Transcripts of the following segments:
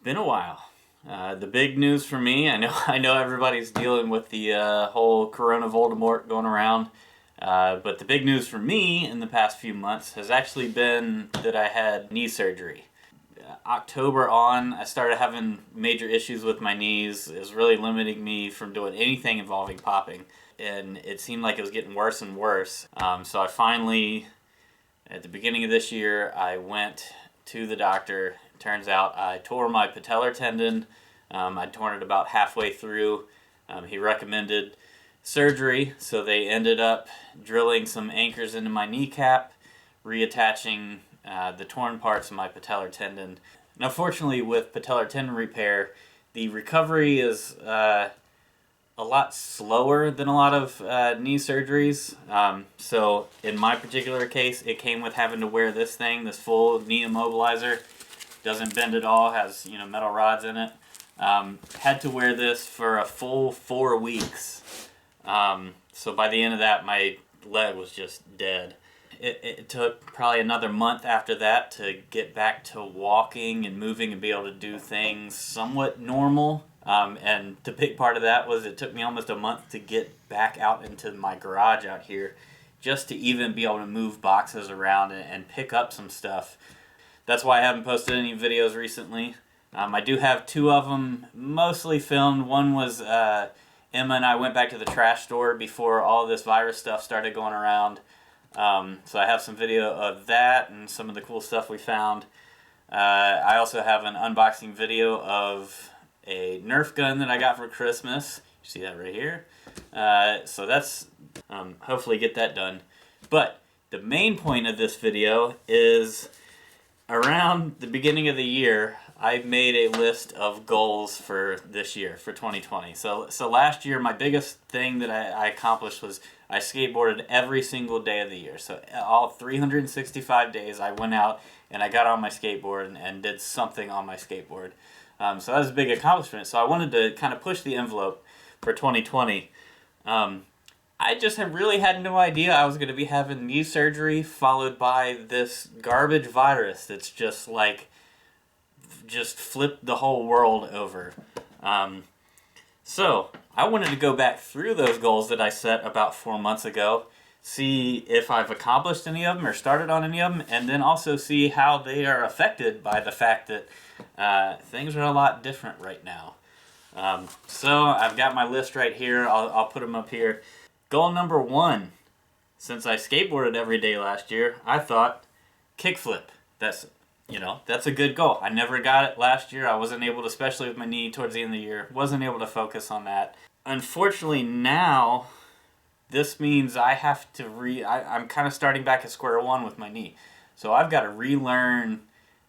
Been a while. The big news for me, I know everybody's dealing with the whole Corona Voldemort going around, but the big news for me in the past few months has actually been that I had knee surgery. October on, I started having major issues with my knees. It was really limiting me from doing anything involving popping, and it seemed like it was getting worse and worse. So I finally, at the beginning of this year, I went to the doctor. Turns out I tore my patellar tendon. I'd torn it about halfway through. He recommended surgery, so they ended up drilling some anchors into my kneecap, reattaching the torn parts of my patellar tendon. Now, fortunately, with patellar tendon repair, the recovery is a lot slower than a lot of knee surgeries. So in my particular case, it came with having to wear this thing, this full knee immobilizer. Doesn't bend at all, has metal rods in it. Had to wear this for a full 4 weeks. So by the end of that, my leg was just dead. It took probably another month after that to get back to walking and moving and be able to do things somewhat normal. And the big part of that was it took me almost a month to get back out into my garage out here just to even be able to move boxes around and pick up some stuff. That's why I haven't posted any videos recently. I do have 2 of them mostly filmed. One was Emma and I went back to the trash store before all this virus stuff started going around. So I have some video of that and some of the cool stuff we found. I also have an unboxing video of a Nerf gun that I got for Christmas. You see that right here? So that's, hopefully get that done. But the main point of this video is around the beginning of the year, I made a list of goals for this year, for 2020. So last year, my biggest thing that I accomplished was I skateboarded every single day of the year. So all 365 days, I went out and I got on my skateboard and did something on my skateboard. So that was a big accomplishment. So I wanted to kind of push the envelope for 2020. I just really had no idea I was going to be having knee surgery followed by this garbage virus that's just flipped the whole world over. So I wanted to go back through those goals that I set about 4 months ago, see if I've accomplished any of them or started on any of them, and then also see how they are affected by the fact that things are a lot different right now. So I've got my list right here. I'll put them up here. Goal number 1, since I skateboarded every day last year, I thought kickflip. That's a good goal. I never got it last year. I wasn't able to, especially with my knee towards the end of the year, wasn't able to focus on that. Unfortunately now, this means I have to I'm kind of starting back at square one with my knee. So I've got to relearn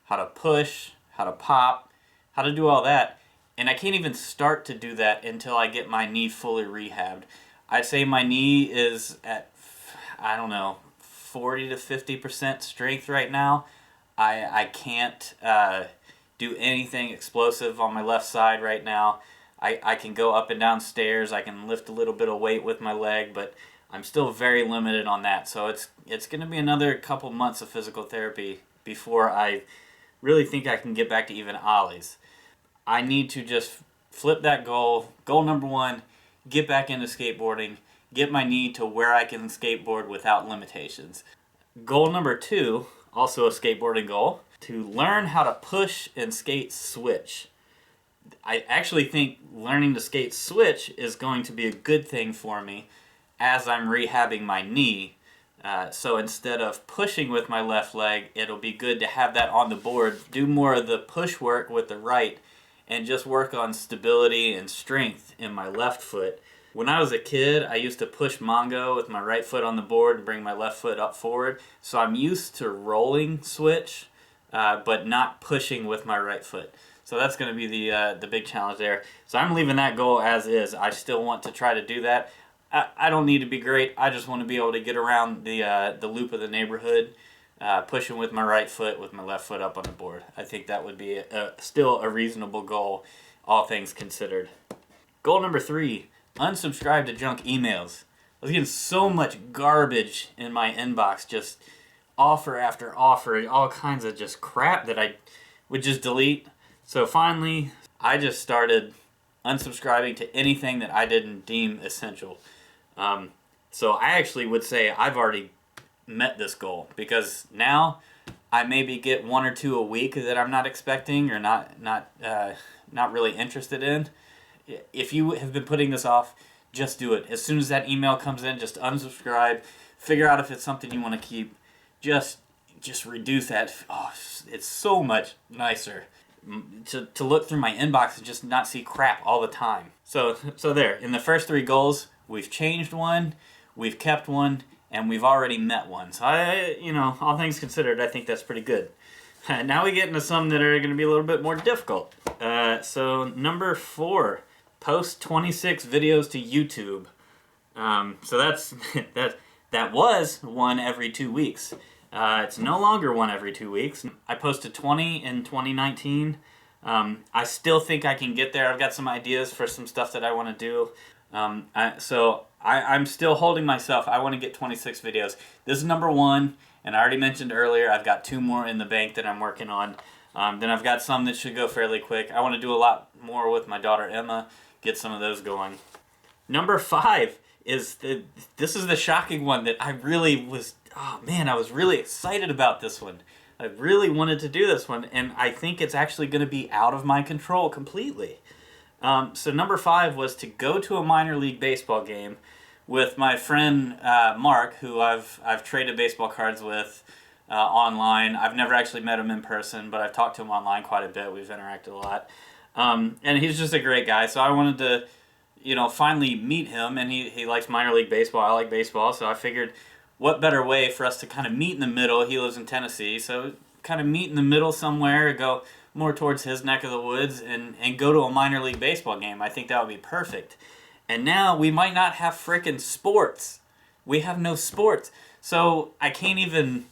how to push, how to pop, how to do all that. And I can't even start to do that until I get my knee fully rehabbed. I'd say my knee is at, 40 to 50% strength right now. I can't do anything explosive on my left side right now. I can go up and down stairs. I can lift a little bit of weight with my leg, but I'm still very limited on that. So it's going to be another couple months of physical therapy before I really think I can get back to even ollies. I need to just flip that goal. Goal number 1, get back into skateboarding, get my knee to where I can skateboard without limitations. Goal number 2, also a skateboarding goal, to learn how to push and skate switch. I actually think learning to skate switch is going to be a good thing for me as I'm rehabbing my knee. So instead of pushing with my left leg, it'll be good to have that on the board, do more of the push work with the right, and just work on stability and strength in my left foot. When I was a kid, I used to push Mongo with my right foot on the board and bring my left foot up forward. So I'm used to rolling switch, but not pushing with my right foot. So that's going to be the big challenge there. So I'm leaving that goal as is. I still want to try to do that. I don't need to be great. I just want to be able to get around the loop of the neighborhood, pushing with my right foot with my left foot up on the board. I think that would be still a reasonable goal, all things considered. Goal number 3, unsubscribe to junk emails. I was getting so much garbage in my inbox, just offer after offer, all kinds of just crap that I would just delete. So finally, I just started unsubscribing to anything that I didn't deem essential. So I actually would say I've already met this goal, because now I maybe get one or two a week that I'm not expecting or not really interested in. If you have been putting this off, just do it. As soon as that email comes in, just unsubscribe. Figure out if it's something you want to keep. Just reduce that. Oh, it's so much nicer to look through my inbox and just not see crap all the time. So there. In the first 3 goals, we've changed one, we've kept one, and we've already met one. So all things considered, I think that's pretty good. Now we get into some that are going to be a little bit more difficult. So number 4, post 26 videos to YouTube. So that's that was one every 2 weeks. It's no longer one every 2 weeks. I posted 20 in 2019. I still think I can get there. I've got some ideas for some stuff that I want to do. I'm still holding myself. I want to get 26 videos. This is number 1, and I already mentioned earlier I've got 2 more in the bank that I'm working on. Then I've got some that should go fairly quick. I want to do a lot more with my daughter Emma, get some of those going. Number 5 is this is the shocking one that I really was, I was really excited about this one. I really wanted to do this one, and I think it's actually going to be out of my control completely. So number 5 was to go to a minor league baseball game with my friend Mark, who I've traded baseball cards with online. I've never actually met him in person, but I've talked to him online quite a bit. We've interacted a lot. And he's just a great guy, so I wanted to, finally meet him, and he likes minor league baseball. I like baseball, so I figured what better way for us to kind of meet in the middle. He lives in Tennessee, so kind of meet in the middle somewhere, go more towards his neck of the woods, and go to a minor league baseball game. I think that would be perfect. And now we might not have frickin' sports. We have no sports. So we can't even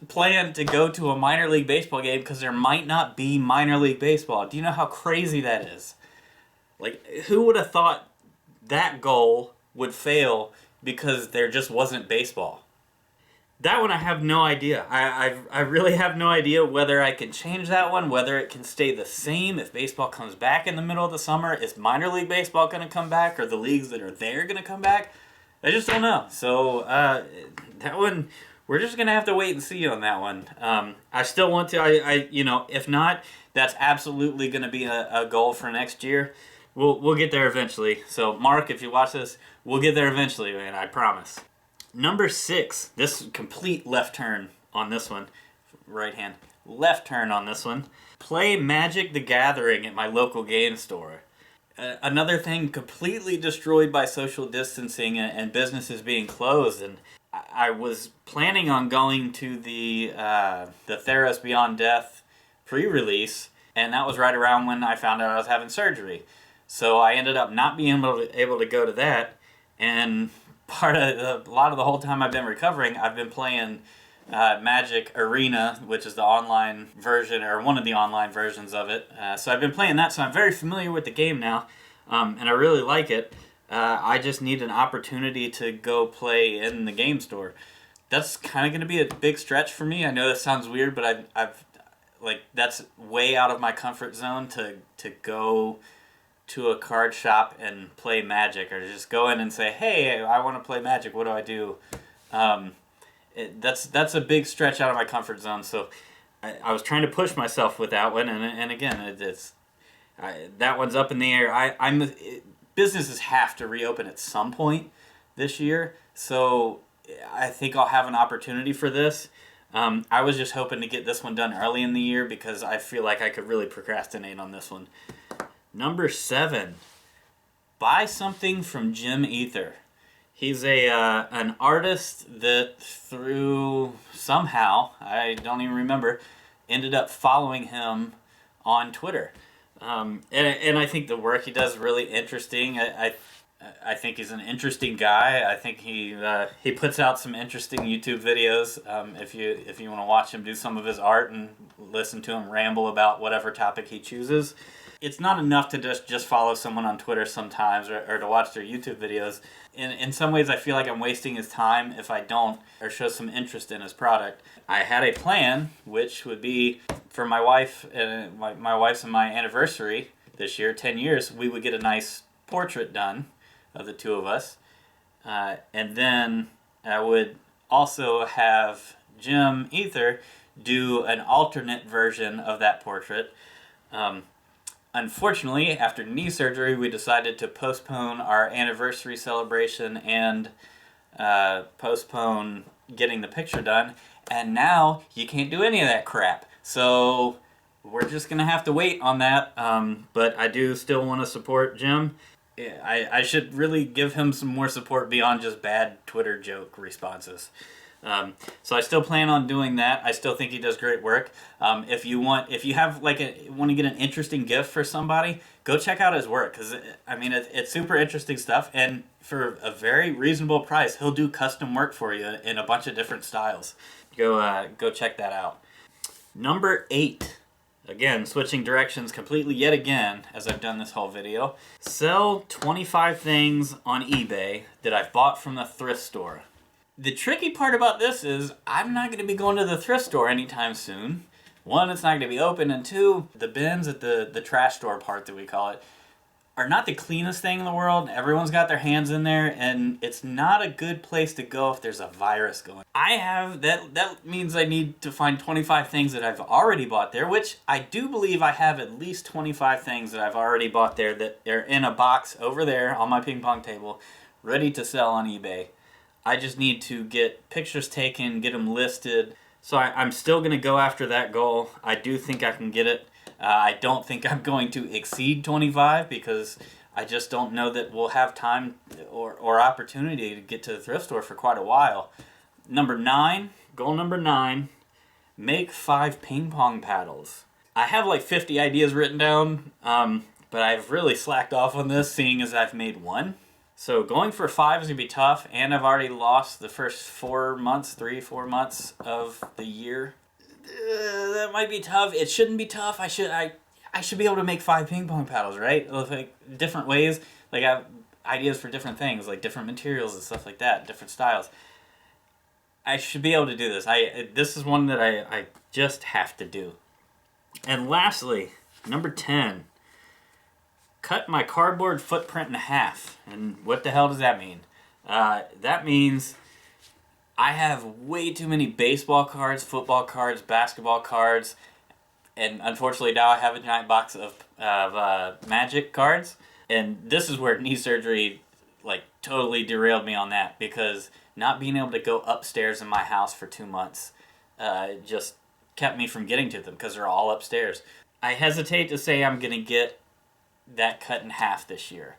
plan to go to a minor league baseball game because there might not be minor league baseball. Do you know how crazy that is? Who would have thought that goal would fail because there just wasn't baseball? That one I have no idea. I really have no idea whether I can change that one, whether it can stay the same if baseball comes back in the middle of the summer. Is minor league baseball going to come back? Are the leagues that are there going to come back? I just don't know. So that one, we're just going to have to wait and see on that one. I still want to, if not, that's absolutely going to be a goal for next year. We'll get there eventually. So Mark, if you watch this, we'll get there eventually, man, I promise. Number 6, this complete left turn on this one. Right hand. Left turn on this one. Play Magic the Gathering at my local game store. Another thing completely destroyed by social distancing and businesses being closed. And I was planning on going to the Theros Beyond Death pre-release, and that was right around when I found out I was having surgery. So I ended up not being able to go to that, and a lot of the whole time I've been recovering, I've been playing Magic Arena, which is the online version, or one of the online versions of it. So I've been playing that, so I'm very familiar with the game now, and I really like it. I just need an opportunity to go play in the game store. That's kind of going to be a big stretch for me. I know that sounds weird, but I've that's way out of my comfort zone to go to a card shop and play Magic, or just go in and say, hey, I want to play Magic, what do I do? That's a big stretch out of my comfort zone, so I was trying to push myself with that one, and again, that one's up in the air. Businesses have to reopen at some point this year, so I think I'll have an opportunity for this. I was just hoping to get this one done early in the year because I feel like I could really procrastinate on this one. Number 7, buy something from Jim Ether. He's an artist that through somehow, I don't even remember, ended up following him on Twitter. And I think the work he does is really interesting. I think he's an interesting guy. I think he puts out some interesting YouTube videos. If you want to watch him do some of his art and listen to him ramble about whatever topic he chooses. It's not enough to just follow someone on Twitter sometimes or to watch their YouTube videos. In some ways, I feel like I'm wasting his time if I don't or show some interest in his product. I had a plan, which would be for my wife and my wife's and my anniversary this year, 10 years, we would get a nice portrait done of the two of us. And then I would also have Jim Ether do an alternate version of that portrait. Unfortunately, after knee surgery, we decided to postpone our anniversary celebration and postpone getting the picture done. And now you can't do any of that crap. So we're just going to have to wait on that. But I do still want to support Jim. I should really give him some more support beyond just bad Twitter joke responses. So I still plan on doing that. I still think he does great work. If you want to get an interesting gift for somebody, go check out his work, because it's super interesting stuff, and for a very reasonable price, he'll do custom work for you in a bunch of different styles. Go check that out. Number 8. Again, switching directions completely yet again, as I've done this whole video. Sell 25 things on eBay that I've bought from the thrift store. The tricky part about this is I'm not going to be going to the thrift store anytime soon. One, it's not going to be open, and two, the bins at the trash store part that we call it are not the cleanest thing in the world. Everyone's got their hands in there, and it's not a good place to go if there's a virus going. That means I need to find 25 things that I've already bought there, which I do believe I have at least 25 things that I've already bought there that are in a box over there on my ping pong table, ready to sell on eBay. I just need to get pictures taken, get them listed. So I'm still going to go after that goal. I do think I can get it. I don't think I'm going to exceed 25 because I just don't know that we'll have time or opportunity to get to the thrift store for quite a while. Goal number 9, make 5 ping pong paddles. I have like 50 ideas written down, but I've really slacked off on this, seeing as I've made 1. So going for 5 is going to be tough, and I've already lost the first 4 months of the year. That might be tough. It shouldn't be tough. I should be able to make 5 ping pong paddles, right? Like different ways. Like I have ideas for different things, like different materials and stuff like that, different styles. I should be able to do this. This is one that I just have to do. And lastly, number 10. Cut my cardboard footprint in half. And what the hell does that mean? That means I have way too many baseball cards, football cards, basketball cards, and unfortunately now I have a giant box of Magic cards. And this is where knee surgery totally derailed me on that, because not being able to go upstairs in my house for 2 months just kept me from getting to them because they're all upstairs. I hesitate to say I'm going to get that cut in half this year.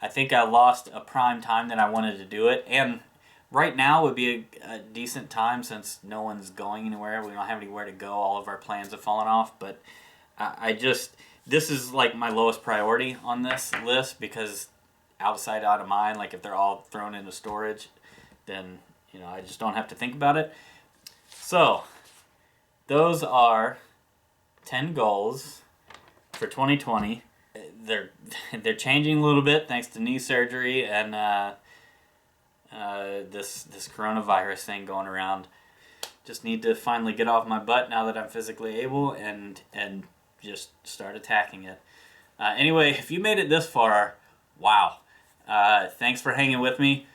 I think I lost a prime time that I wanted to do it, and right now would be a decent time since no one's going anywhere. We don't have anywhere to go. All of our plans have fallen off, but this is like my lowest priority on this list, because outside out of mind, like if they're all thrown into storage, then I just don't have to think about it. So those are 10 goals for 2020. They're changing a little bit thanks to knee surgery and this coronavirus thing going around. Just need to finally get off my butt now that I'm physically able and just start attacking it. Anyway, if you made it this far, wow. Thanks for hanging with me.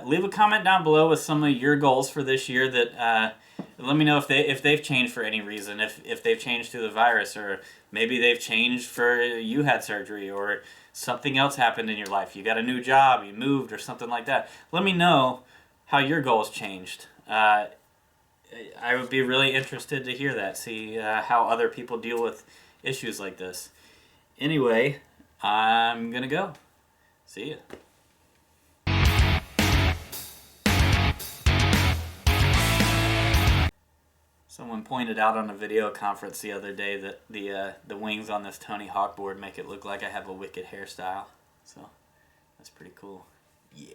Leave a comment down below with some of your goals for this year that let me know if they've changed for any reason, if they've changed through the virus, or maybe they've changed for you had surgery or something else happened in your life. You got a new job, you moved, or something like that. Let me know how your goals changed. I would be really interested to hear that, see how other people deal with issues like this. Anyway, I'm gonna go. See ya. Someone pointed out on a video conference the other day that the wings on this Tony Hawk board make it look like I have a wicked hairstyle. So that's pretty cool. Yeah.